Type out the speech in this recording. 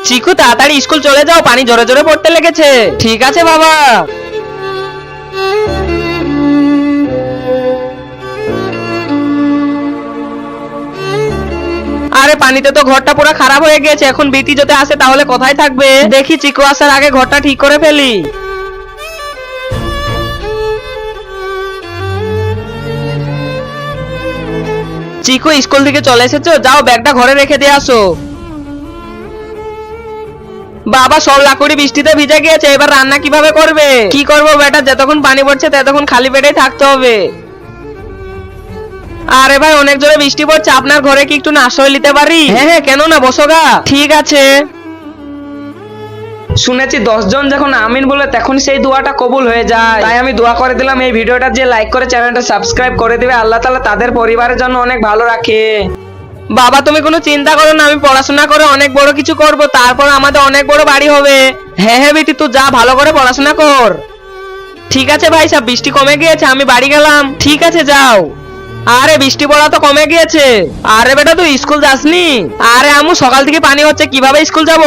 চিকু তাড়াতাড়ি স্কুল চলে যাও, পানি জোরে জোরে পড়তে লেগেছে। ঠিক আছে বাবা। আরে পানিতে তো ঘরটা পুরো খারাপ হয়ে গেছে, এখন বিটি যদি আসে তাহলে কোথায় থাকবে? দেখি চিকু আসার আগে ঘরটা ঠিক করে ফেলি। চিকু স্কুল থেকে চলে এসেছো, যাও ব্যাগটা ঘরে রেখে দিয়ে আসো। বাবা সব লাকুড়ি বৃষ্টিতে ভিজে গিয়েছে, এবার রান্না কিভাবে করবে? কি করবো বেটা, যতক্ষণ পানি পড়ছে ততক্ষণ খালি পেটেই থাকতে হবে। আরে ভাই অনেক জোরে বৃষ্টি পড়ছে, আপনার ঘরে কি একটু আশ্রয় নিতে পারি? হ্যাঁ হ্যাঁ, কেন না, বসো গা। ঠিক আছে। শুনেছি 10 জন যখন আমিন বলে তখন সেই দোয়াটা কবুল হয়ে যায়, তাই আমি দোয়া করে দিলাম এই ভিডিওটা যে লাইক করে চ্যানেলটা সাবস্ক্রাইব করে দিবে, আল্লাহ তাআলা তাদের পরিবারের জন্য অনেক ভালো রাখে। বাবা তুমি কোনো চিন্তা করো না, আমি পড়াশোনা করে অনেক বড় কিছু করব, তারপর আমাদের অনেক বড় বাড়ি হবে। হ্যাঁ হ্যাঁ বেটি, তুই যা ভালো করে পড়াশোনা কর। ঠিক আছে ভাই সাহেব, বৃষ্টি কমে গিয়েছে, আমি বাড়ি গেলাম। ঠিক আছে যাও। আরে বৃষ্টি পড়া তো কমে গিয়েছে। আরে বেটা তুই স্কুল যাসনি? আরে আমু সকাল থেকে পানি হচ্ছে, কিভাবে স্কুল যাব?